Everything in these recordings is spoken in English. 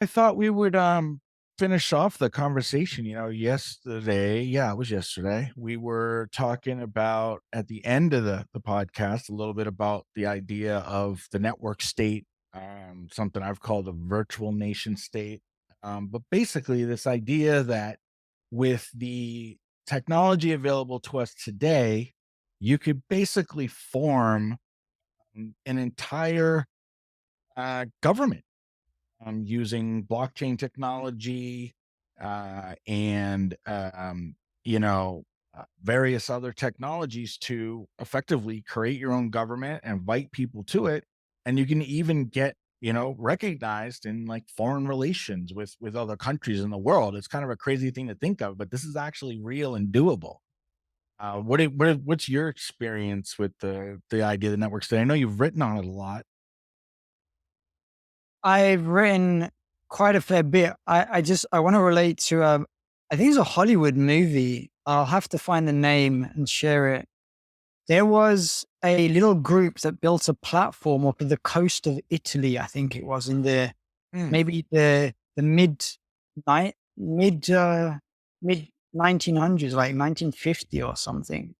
I thought we would finish off the conversation. Yesterday, yeah, it was yesterday. We were talking about at the end of the podcast a little bit about the idea of the network state, something I've called a virtual nation state. But basically, this idea that with the technology available to us today, you could basically form an entire government using blockchain technology and various other technologies to effectively create your own government and invite people to it. And you can even get recognized in like foreign relations with other countries in the world. It's kind of a crazy thing to think of, but this is actually real and doable. What's your experience with the idea of the network state? I know you've written on it a lot. I've written quite a fair bit. I want to relate to I think it's a Hollywood movie. I'll have to find the name and share it. There was a little group that built a platform off of the coast of Italy. I think it was in the Mm, maybe the mid 1900s, like 1950 or something.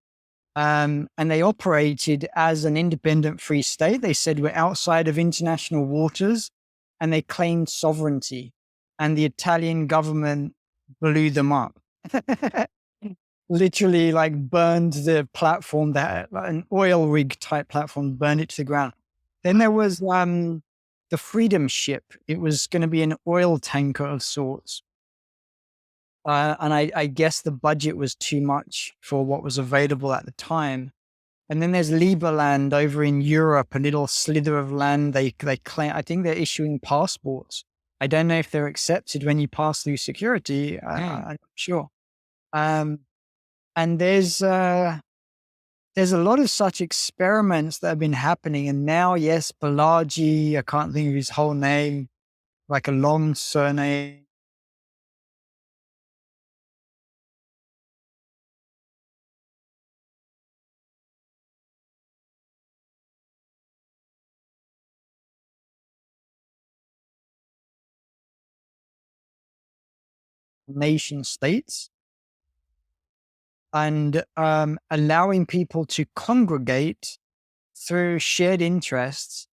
And they operated as an independent free state. They said we're outside of international waters, and they claimed sovereignty. And the Italian government blew them up. Literally, like burned the platform, that like an oil rig type platform, burned it to the ground. Then there was the Freedom Ship. It was going to be an oil tanker of sorts. And I guess the budget was too much for what was available at the time. And then there's Liberland over in Europe, a little slither of land. They claim, I think they're issuing passports. I don't know if they're accepted when you pass through security. mm. I'm not sure. Um, and there's a lot of such experiments that have been happening. And now, yes, Balaji, I can't think of his whole name, like a long surname, nation states, and allowing people to congregate through shared interests,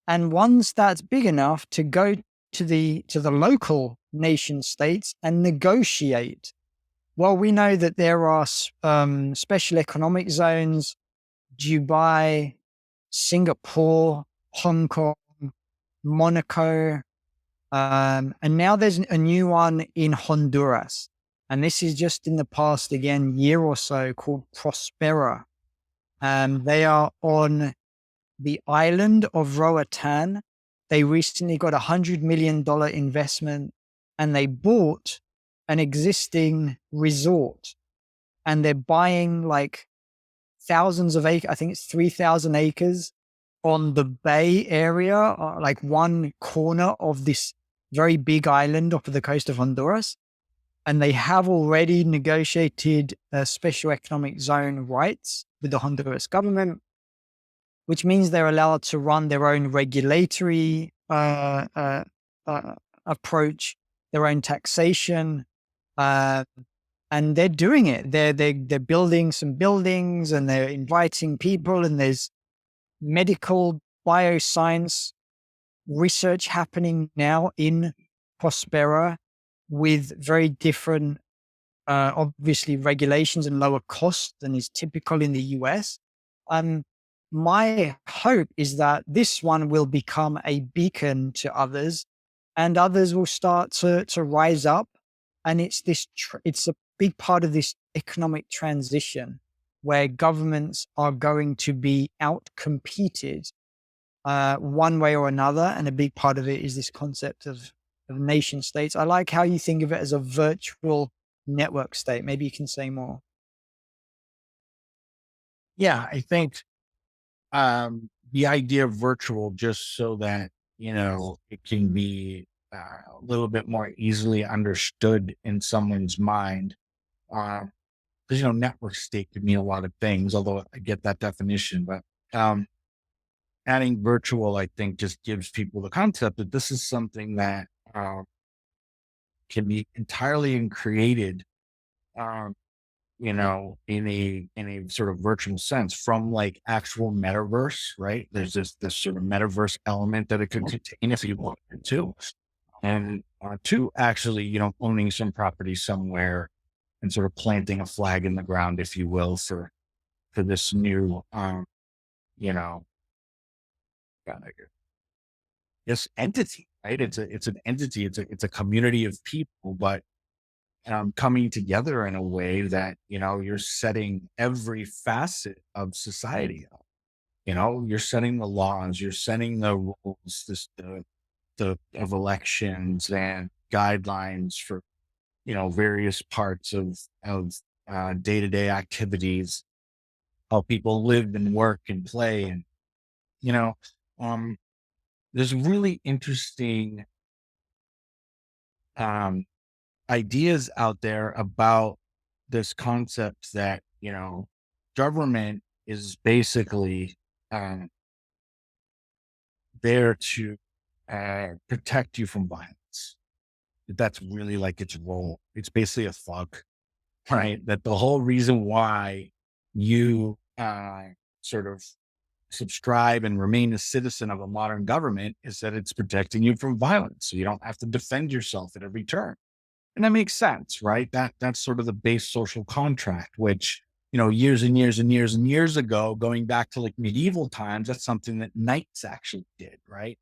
and once that's big enough to go to the local nation states and negotiate. Well, we know that there are special economic zones: Dubai, Singapore, Hong Kong, Monaco, and now there's a new one in Honduras. And this is just in the past, again, year or so, called Prospera. They are on the island of Roatan. They recently got $100 million investment, and they bought an existing resort, and they're buying like thousands of acres. I think it's 3,000 acres on the Bay area, like one corner of this very big island off of the coast of Honduras. And they have already negotiated a special economic zone rights with the Honduras government, which means they're allowed to run their own regulatory approach, their own taxation, uh, and they're doing it. They're building some buildings, and they're inviting people, and there's medical bioscience research happening now in Prospera with very different, obviously, regulations and lower costs than is typical in the US. Um, my hope is that this one will become a beacon to others, and others will start to rise up. And it's a big part of this economic transition where governments are going to be out competed one way or another. And a big part of it is this concept of nation states. I like how you think of it as a virtual network state. Maybe you can say more. Yeah, I think the idea of virtual just so that, it can be a little bit more easily understood in someone's mind. Because, network state could mean a lot of things, although I get that definition. But um, adding virtual, I think, just gives people the concept that this is something that can be entirely created, um, in a sort of virtual sense from like actual metaverse, right? There's this sort of metaverse element that it could contain if you wanted to. And two, actually, owning some property somewhere and sort of planting a flag in the ground, if you will, for this new, you know, uh, this entity, right? It's an entity. It's a community of people, but coming together in a way that you're setting every facet of society up. You're setting the laws, you're setting the rules, the of elections and guidelines for various parts of day to day activities, how people live and work and play, and you know, um, there's really interesting um, ideas out there about this concept that government is basically um, there to protect you from violence. That's really like its role. It's basically a thug, right? That the whole reason why you sort of subscribe and remain a citizen of a modern government is that it's protecting you from violence. So you don't have to defend yourself at every turn. And that makes sense, right? That's sort of the base social contract, which, years and years and years and years ago, going back to like medieval times, that's something that knights actually did, right?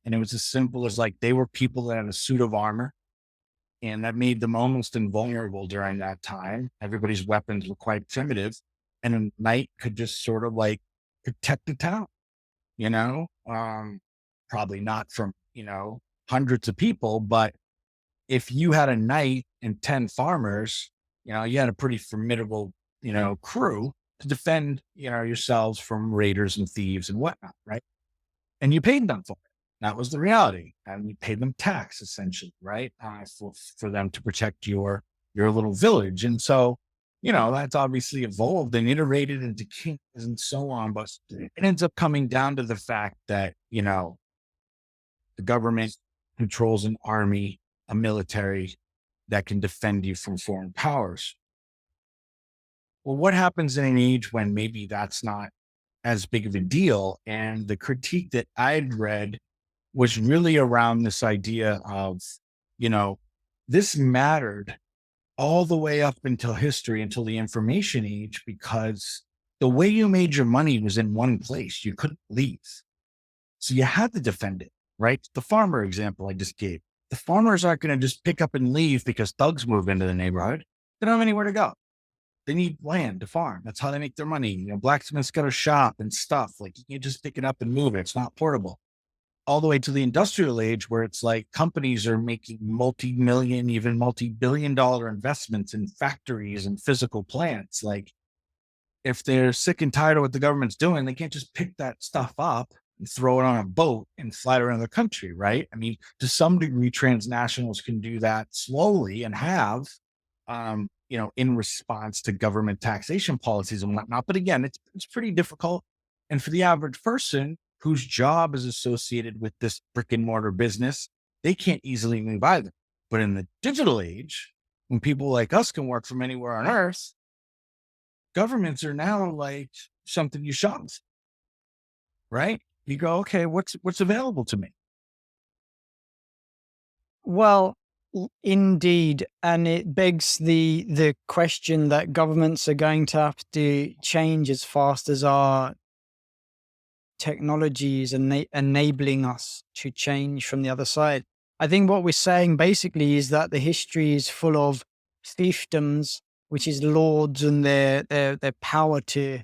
And it was as simple as like they were people that had a suit of armor, and that made them almost invulnerable during that time. Everybody's weapons were quite primitive, and a knight could just sort of like protect the town, you know? Probably not from, hundreds of people, but if you had a knight and 10 farmers, you had a pretty formidable, crew to defend, yourselves from raiders and thieves and whatnot, right? And you paid them for it. That was the reality. And you paid them tax essentially, right? For them to protect your little village. And so, that's obviously evolved and iterated into kings and so on. But it ends up coming down to the fact that, the government controls an army, a military that can defend you from foreign powers. Well, what happens in an age when maybe that's not as big of a deal? And the critique that I'd read was really around this idea of, you know, this mattered all the way up until history, until the information age, because the way you made your money was in one place. You couldn't leave. So you had to defend it, right? The farmer example I just gave. The farmers aren't going to just pick up and leave because thugs move into the neighborhood. They don't have anywhere to go. They need land to farm. That's how they make their money. Blacksmiths got a shop and stuff. Like you can just pick it up and move it. It's not portable. All the way to the industrial age where it's like companies are making multi-million, even multi-billion dollar investments in factories and physical plants. Like if they're sick and tired of what the government's doing, they can't just pick that stuff up and throw it on a boat and fly it around the country, right? I mean, to some degree, transnationals can do that slowly and have, in response to government taxation policies and whatnot. But again, it's pretty difficult. And for the average person whose job is associated with this brick and mortar business, they can't easily move either. But in the digital age, when people like us can work from anywhere on earth, governments are now like something you shop, right? You go, okay, what's available to me? Well, indeed, and it begs the question that governments are going to have to change as fast as our technology is enabling us to change from the other side. I think what we're saying basically is that the history is full of fiefdoms, which is lords and their power to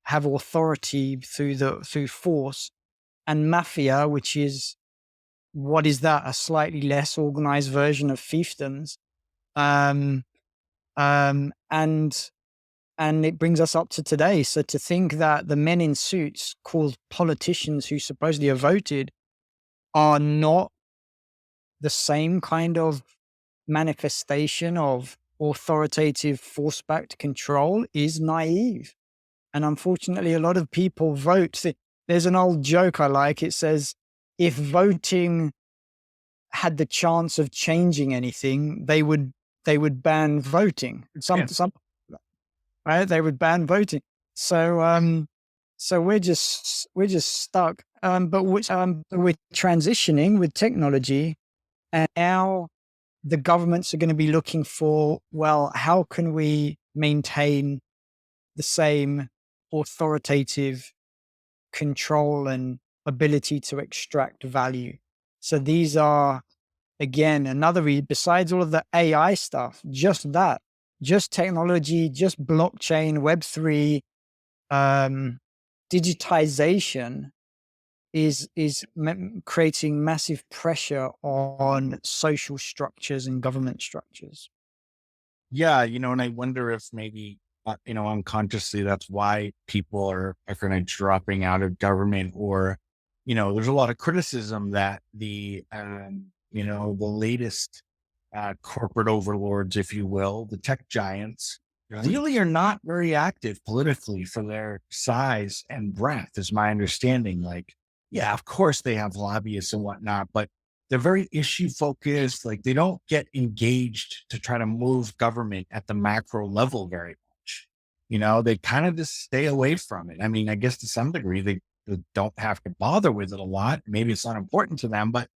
have authority through force, and mafia, which is what is that? A slightly less organized version of fiefdoms. Um, um, and and it brings us up to today. So to think that the men in suits called politicians who supposedly are voted are not the same kind of manifestation of authoritative force-backed control is naive. And unfortunately, a lot of people vote. There's an old joke I like. It says, if voting had the chance of changing anything, they would ban voting. Yeah. Some right, they would ban voting. So so we're just stuck. But we're transitioning with technology, and now the governments are going to be looking for, well, how can we maintain the same authoritative control and ability to extract value? So these are, again, another besides all of the AI stuff, just technology, just blockchain, Web3, um, digitization is creating massive pressure on social structures and government structures. Yeah, and I wonder if maybe, unconsciously, that's why people are kind of dropping out of government, or, there's a lot of criticism that the latest corporate overlords, if you will, the tech giants, really are not very active politically for their size and breadth, is my understanding. Like, yeah, of course they have lobbyists and whatnot, but they're very issue focused. Like, they don't get engaged to try to move government at the macro level very much. They kind of just stay away from it. I mean, I guess to some degree they don't have to bother with it a lot. Maybe it's not important to them, but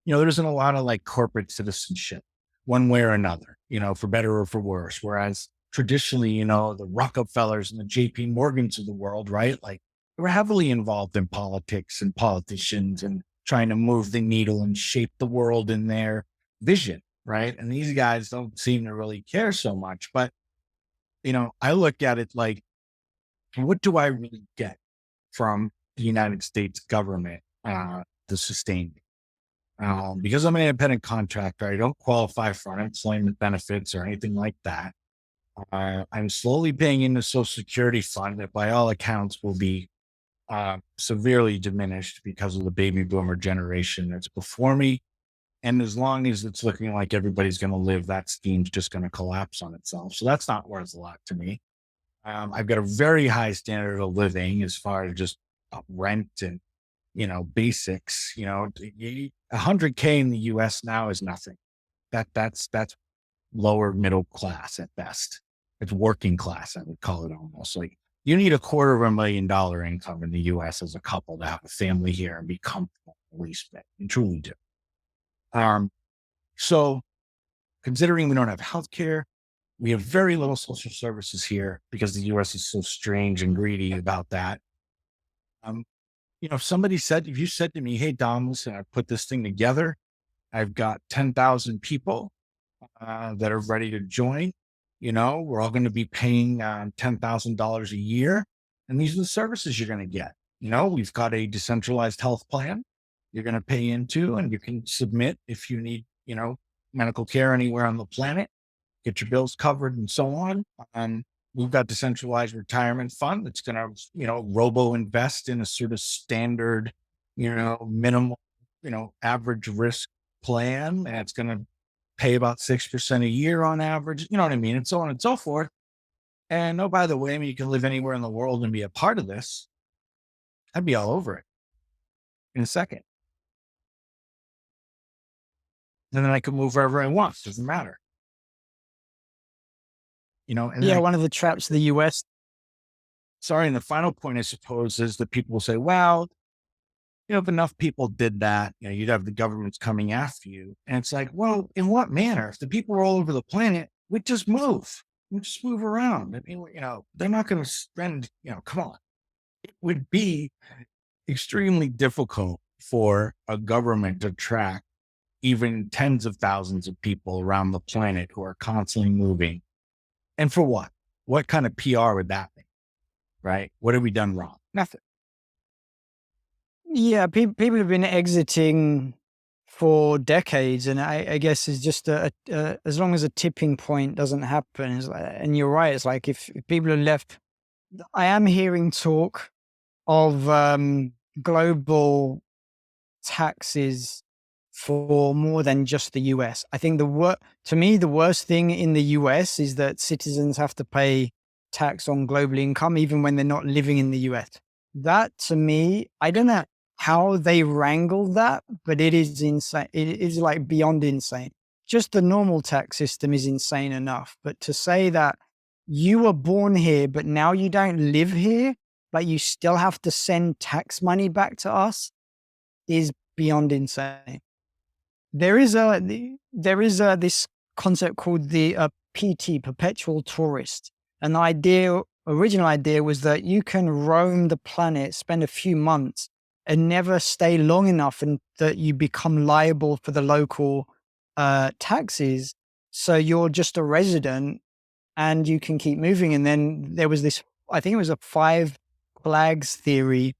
there isn't a lot of like corporate citizenship one way or another, for better or for worse. Whereas traditionally, the Rockefellers and the JP Morgans of the world, right? Like, they were heavily involved in politics and politicians and trying to move the needle and shape the world in their vision, right? And these guys don't seem to really care so much. But, I look at it like, what do I really get from the United States government to sustain me? Because I'm an independent contractor, I don't qualify for unemployment benefits or anything like that. I'm slowly paying into Social Security fund that, by all accounts, will be severely diminished because of the baby boomer generation that's before me. And as long as it's looking like everybody's going to live, that scheme's just going to collapse on itself. So that's not worth a lot to me. I've got a very high standard of living as far as just rent and basics. 100K in the US now is nothing. That's lower middle class at best. It's working class, I would call it almost. Like, you need $250,000 income in the US as a couple to have a family here and be comfortable, at least. You truly do. Um, so considering we don't have healthcare, we have very little social services here because the US is so strange and greedy about that. Um, if you said to me, "Hey, Dom, listen, I put this thing together. I've got 10,000 people that are ready to join. We're all going to be paying $10,000 a year. And these are the services you're going to get. We've got a decentralized health plan you're going to pay into, and you can submit if you need, medical care anywhere on the planet, get your bills covered and so on. We've got decentralized retirement fund that's going to, robo invest in a sort of standard, minimal, average risk plan. And it's going to pay about 6% a year on average, you know what I mean? And so on and so forth. And oh, by the way, I mean, you can live anywhere in the world and be a part of this. I'd be all over it in a second. And then I could move wherever I want. Doesn't matter. And then Yeah, one of the traps the US. and the final point, I suppose, is that people will say, well, if enough people did that, you'd have the governments coming after you. And it's like, well, in what manner? If the people are all over the planet, we'd just move. We'd just move around. I mean, they're not going to spend, come on. It would be extremely difficult for a government to track even tens of thousands of people around the planet who are constantly moving. And for what? What kind of PR would that be? Right? What have we done wrong? Nothing. Yeah, people have been exiting for decades, and I guess it's just as long as a tipping point doesn't happen. And you're right, it's like if people are left. I am hearing talk of global taxes for more than just the US. I think to me, the worst thing in the US is that citizens have to pay tax on global income, even when they're not living in the US. That, to me, I don't know. how they wrangle that, but it is insane. It is like beyond insane. Just the normal tax system is insane enough. But to say that you were born here, but now you don't live here, but you still have to send tax money back to us is beyond insane. There is this concept called the PT, perpetual tourist. And the original idea was that you can roam the planet, spend a few months, and never stay long enough, and that you become liable for the local taxes. So you're just a resident, and you can keep moving. And then there was this, I think it was a five flags theory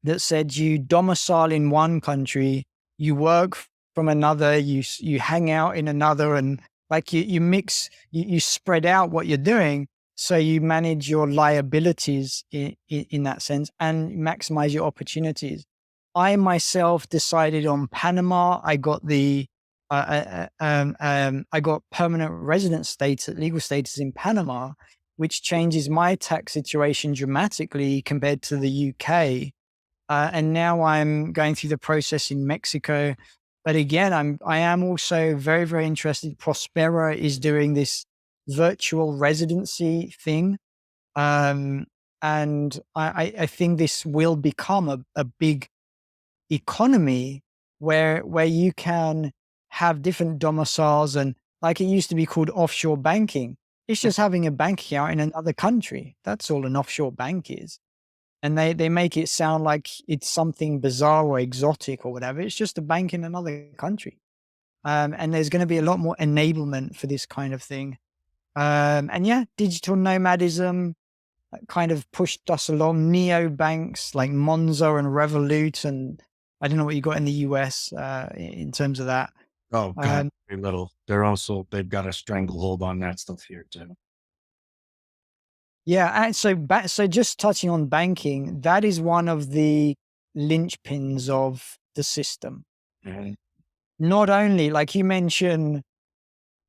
that said you domicile in one country, you work from another, you hang out in another, and like you mix, you spread out what you're doing, so you manage your liabilities in that sense and maximize your opportunities. I myself decided on Panama. I got I got permanent resident status, legal status in Panama, which changes my tax situation dramatically compared to the UK. And now I'm going through the process in Mexico. But again, I am also very, very interested. Prospera is doing this virtual residency thing. Um, and I think this will become a big economy where you can have different domiciles, and like it used to be called offshore banking. It's just having a bank account in another country. That's all an offshore bank is. And they make it sound like it's something bizarre or exotic or whatever. It's just a bank in another country. And there's going to be a lot more enablement for this kind of thing. And yeah, digital nomadism kind of pushed us along. Neo banks like Monzo and Revolut, and I don't know what you got in the US in terms of that. Oh God, Um, very little. They've got a stranglehold on that stuff here too. yeah, and so just touching on banking, that is one of the linchpins of the system. Mhm. Not only, like you mentioned,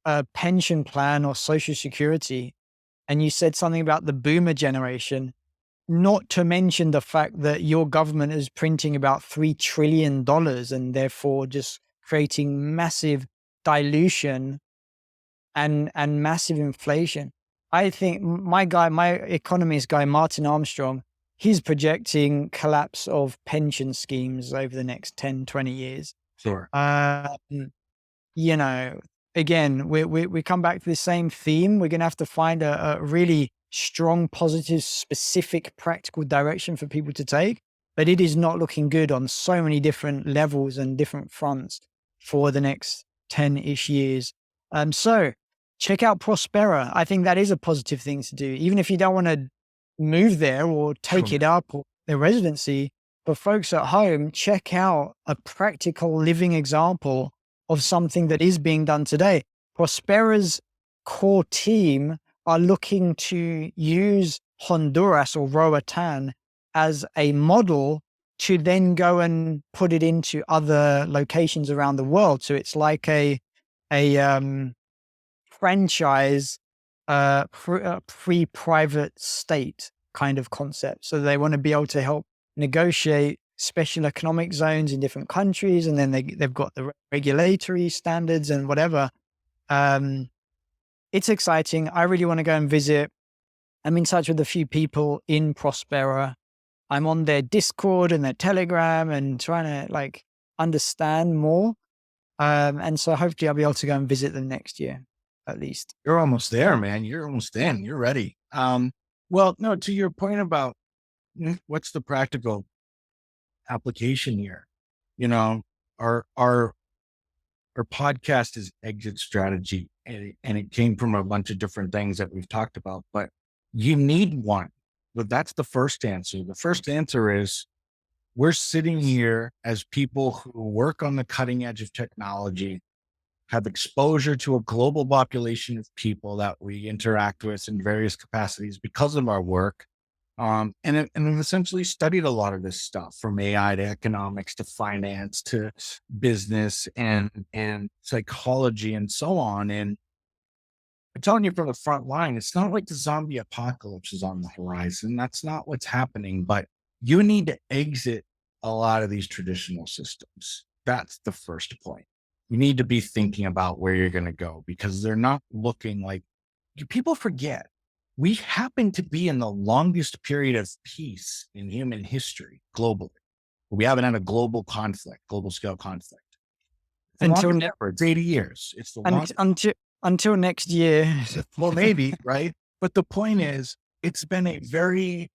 a pension plan or social security, and you said something about the boomer generation, not to mention the fact that your government is printing about $3 trillion and therefore just creating massive dilution and massive inflation. I think my economist guy, Martin Armstrong, he's projecting collapse of pension schemes over the next 10, 20 years. Sure. Um, you know, again, we come back to the same theme. We're going to have to find a really strong, positive, specific, practical direction for people to take. But it is not looking good on so many different levels and different fronts for the next 10-ish years. So check out Prospera. I think that is a positive thing to do, even if you don't want to move there or take Sure. it up or their residency. For folks at home, check out a practical living example of something that is being done today. Prospera's core team are looking to use Honduras or Roatan as a model to then go and put it into other locations around the world. So it's like a franchise, free private state kind of concept. So they want to be able to help negotiate special economic zones in different countries, and then they've got the regulatory standards and whatever. Um, it's exciting. I really want to go and visit. I'm in touch with a few people in Prospera. I'm on their Discord and their Telegram and trying to like understand more. And so hopefully I'll be able to go and visit them next year, at least. You're almost there, man. You're almost in. You're ready. Well, no, to your point about what's the practical application here? You know, our our our podcast is exit strategy, and it came from a bunch of different things that we've talked about, but you need one. But that's the first answer. The first answer is we're sitting here as people who work on the cutting edge of technology, have exposure to a global population of people that we interact with in various capacities because of our work. And have essentially studied a lot of this stuff from AI to economics to finance to business and psychology and so on. And I'm telling you from the front line, it's not like the zombie apocalypse is on the horizon. That's not what's happening. But you need to exit a lot of these traditional systems. That's the first point. You need to be thinking about where you're going to go because they're not looking like people forget. We happen to be in the longest period of peace in human history globally. We haven't had a global conflict, global scale conflict. The until longest ne- ever. It's 80 years. It's the un- longest. until until next year. Well, maybe, right? But the point is, it's been a very,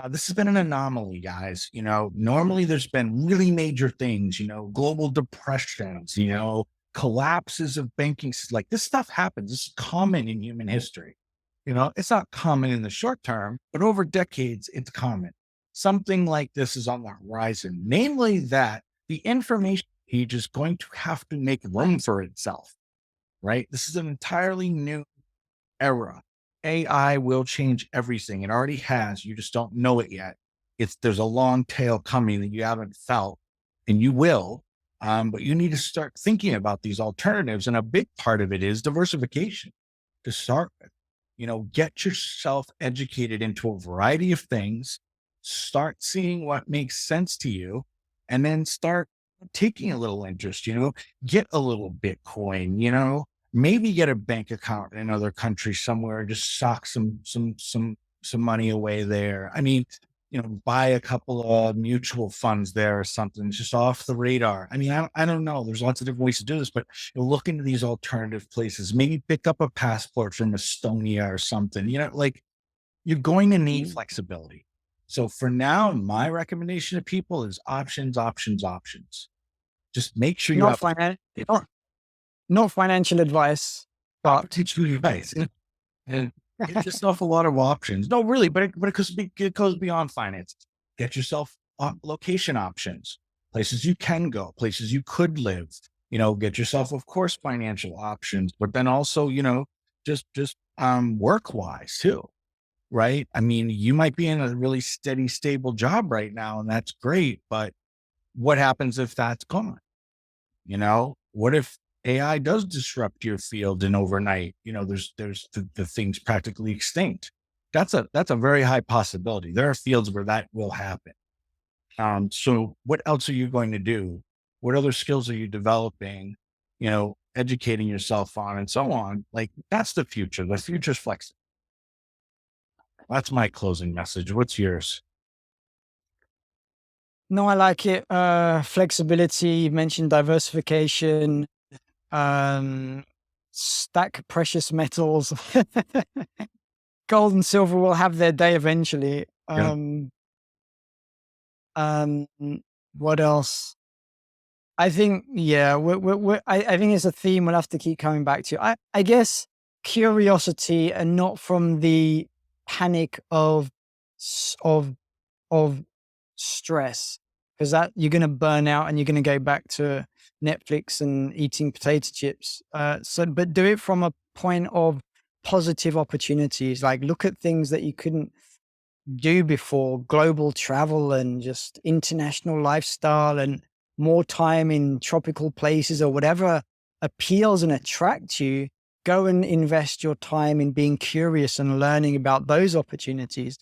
this has been an anomaly, guys. Normally there's been really major things, global depressions, collapses of banking. Like this stuff happens. This is common in human history. It's not common in the short term, but over decades, it's common. Something like this is on the horizon, namely that the information age is going to have to make room for itself, right? This is an entirely new era. AI will change everything. It already has. You just don't know it yet. There's a long tail coming that you haven't felt, and you will. But you need to start thinking about these alternatives. And a big part of it is diversification to start with. Get yourself educated into a variety of things, start seeing what makes sense to you, and then start taking a little interest, get a little Bitcoin, maybe get a bank account in another country somewhere, just sock some money away there. I mean, buy a couple of mutual funds there or something, just off the radar. I mean, I don't know. There's lots of different ways to do this, but look into these alternative places. Maybe pick up a passport from Estonia or something. Like you're going to need flexibility. So for now, my recommendation to people is options, options, options. Just make sure you not have finan- not not financial advice, but opportunity advice and get yourself a lot of options. No, really, it goes beyond finances. Get yourself location options, places you can go, places you could live. Get yourself, of course, financial options, but then also, just work wise too, right? I mean, you might be in a really steady, stable job right now, and that's great, but what happens if that's gone? What if AI does disrupt your field and overnight, there's the thing's practically extinct. That's a very high possibility. There are fields where that will happen. So what else are you going to do? What other skills are you developing? Educating yourself on and so on. Like that's the future. The future's flexible. That's my closing message. What's yours? no, I like it. Flexibility, you mentioned diversification, um, stack precious metals. Gold and silver will have their day eventually. Yeah, Um, what else? I think, yeah, I think it's a theme we'll have to keep coming back to. I guess curiosity and not from the panic s- of of stress, because that you're going to burn out and you're going to go back to Netflix and eating potato chips. But do it from a point of positive opportunities. Like look at things that you couldn't do before, global travel and just international lifestyle and more time in tropical places or whatever appeals and attracts you. Go and invest your time in being curious and learning about those opportunities.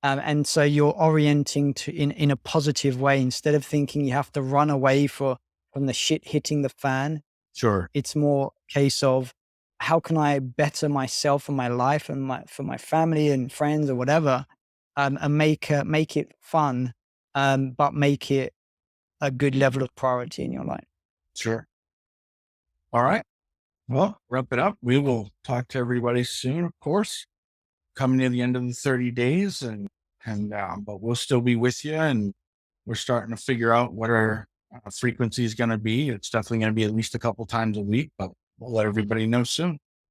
And so you're orienting in a positive way instead of thinking you have to run away from the shit hitting the fan. sure. It's more case of how can I better myself and my life and for my family and friends or whatever, and make it fun, but make it a good level of priority in your life. Sure. All right. Well, wrap it up. We will talk to everybody soon, of course, coming near the end of the 30 days but we'll still be with you and we're starting to figure out what our frequency is going to be. It's definitely going to be at least a couple times a week, but we'll let everybody know soon.